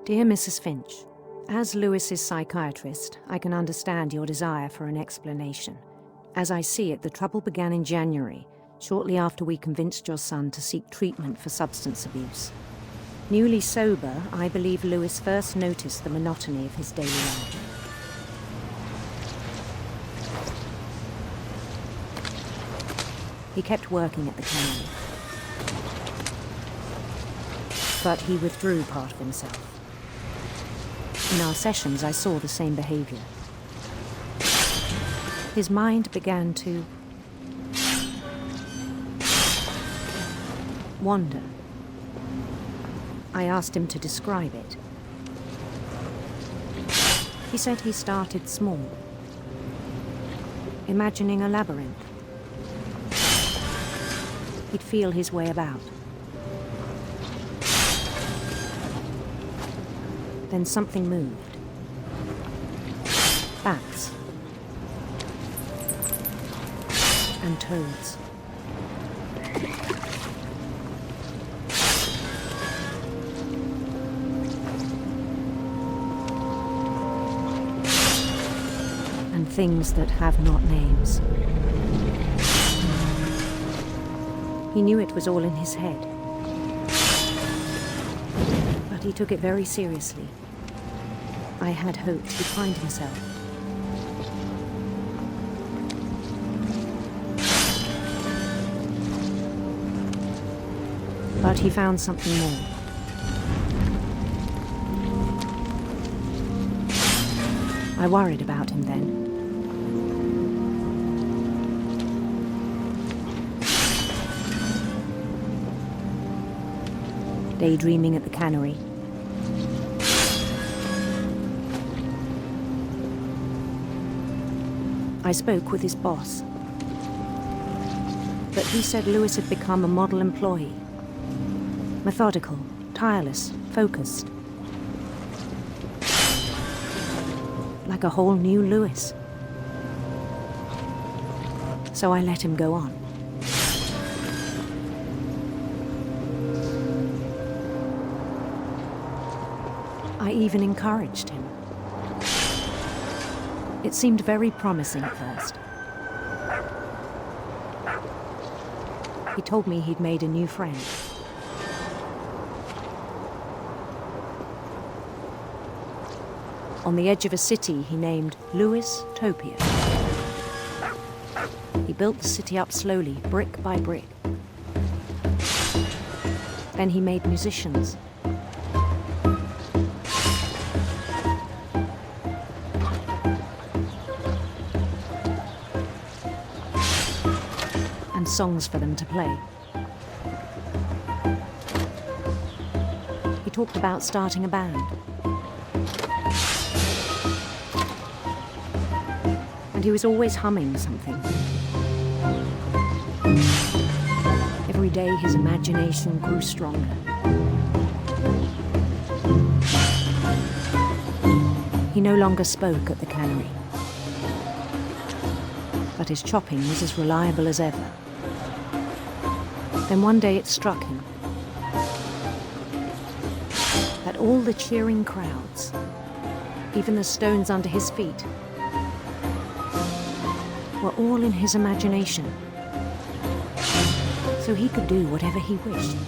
Dear Mrs. Finch, as Lewis's psychiatrist, I can understand your desire for an explanation. As I see it, the trouble began in January, shortly after we convinced your son to seek treatment for substance abuse. Newly sober, I believe Lewis first noticed the monotony of his daily life. He kept working at the cannery, but he withdrew part of himself. In our sessions, I saw the same behavior. His mind began to wander. I asked him to describe it. He said he started small, imagining a labyrinth. He'd feel his way about. Then something moved. Bats. And toads. And things that have not names. He knew it was all in his head. But he took it very seriously. I had hoped he'd find himself. But he found something more. I worried about him then. Daydreaming at the cannery. I spoke with his boss, but he said Lewis had become a model employee. Methodical, tireless, focused. Like a whole new Lewis. So I let him go on. I even encouraged him. It seemed very promising at first. He told me he'd made a new friend. On the edge of a city he named Lewis-topia. He built the city up slowly, brick by brick. Then he made musicians. And songs for them to play. He talked about starting a band. And he was always humming something. Every day his imagination grew stronger. He no longer spoke at the cannery, but his chopping was as reliable as ever. Then one day it struck him that all the cheering crowds, even the stones under his feet, were all in his imagination, so he could do whatever he wished.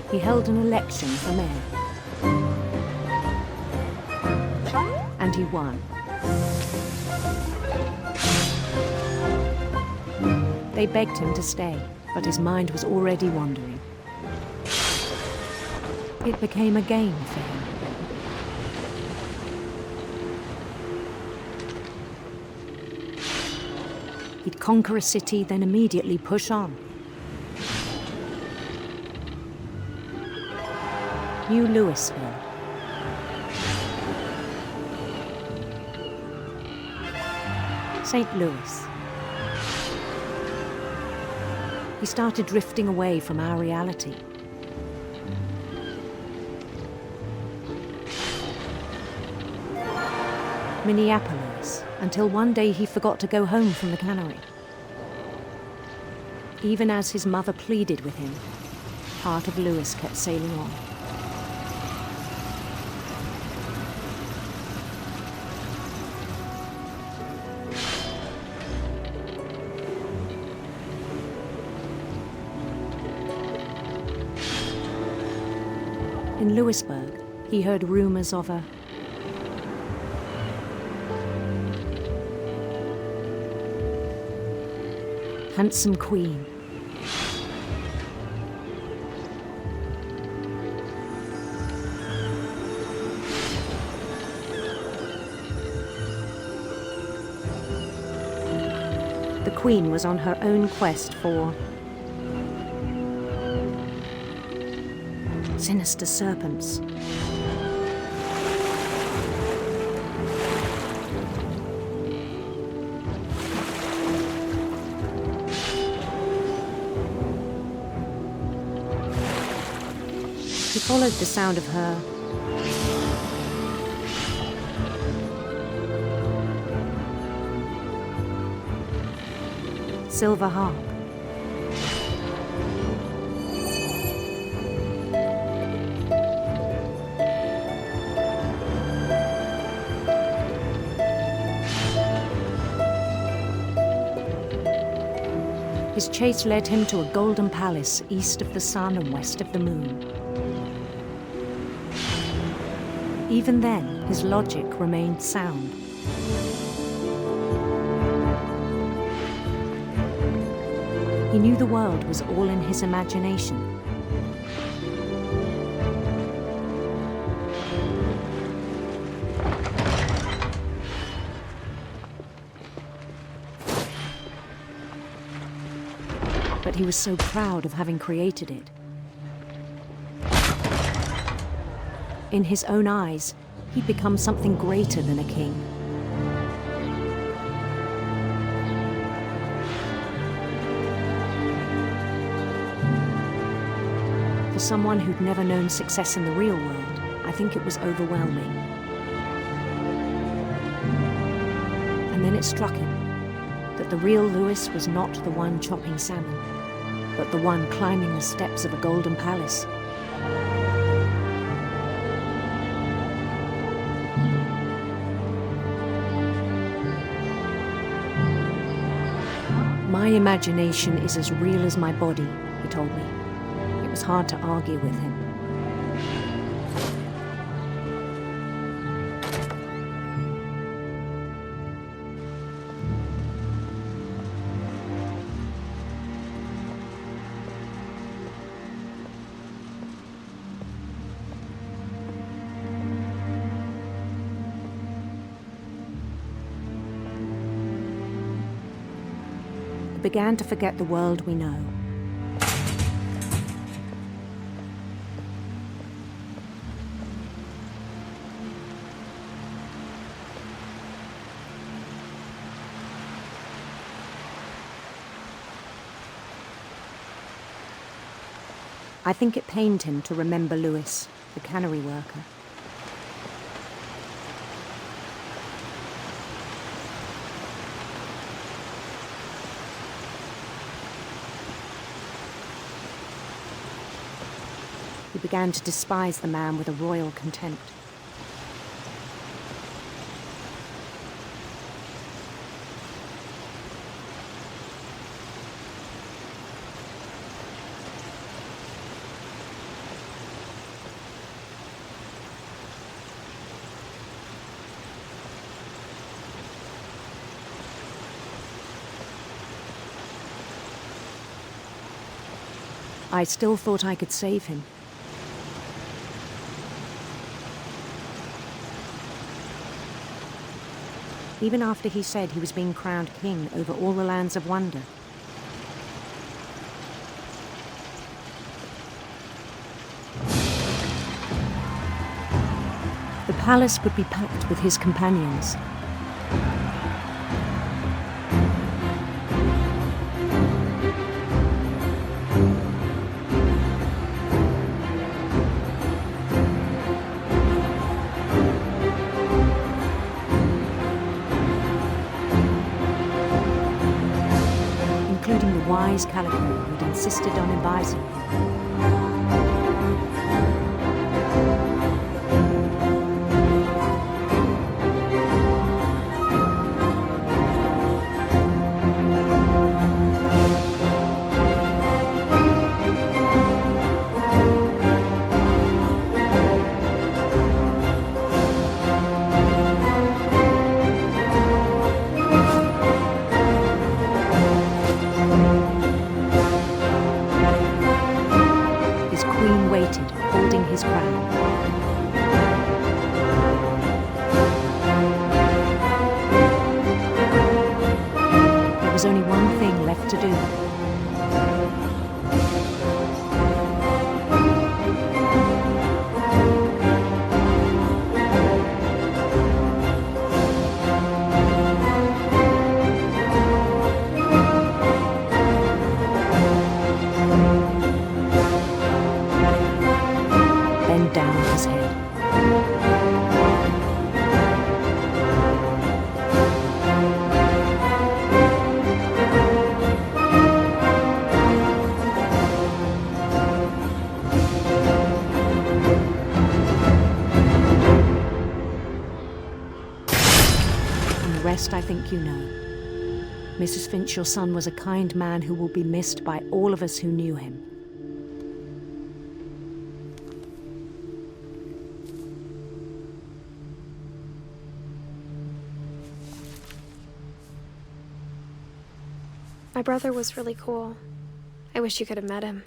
He held an election for mayor, and he won. They begged him to stay, but his mind was already wandering. It became a game for him. He'd conquer a city, then immediately push on. New Louisville. St. Louis. He started drifting away from our reality. Minneapolis, until one day he forgot to go home from the cannery. Even as his mother pleaded with him, part of Lewis kept sailing on. In Louisburg, he heard rumors of a handsome queen. The queen was on her own quest for sinister serpents. He followed the sound of her silver harp. His chase led him to a golden palace east of the sun and west of the moon. Even then, his logic remained sound. He knew the world was all in his imagination. But he was so proud of having created it. In his own eyes, he'd become something greater than a king. For someone who'd never known success in the real world, I think it was overwhelming. And then it struck him that the real Lewis was not the one chopping salmon, but the one climbing the steps of a golden palace. My imagination is as real as my body, he told me. It was hard to argue with him. Began to forget the world we know. I think it pained him to remember Lewis, the cannery worker. He began to despise the man with a royal contempt. I still thought I could save him. Even after he said he was being crowned king over all the lands of wonder. The palace would be packed with his companions. wise calico who'd insisted on advising him. His queen waited, holding his crown. There was only one thing left to do. Bend down his head. And the rest I think you know. Mrs. Finch, your son was a kind man who will be missed by all of us who knew him. My brother was really cool. I wish you could have met him.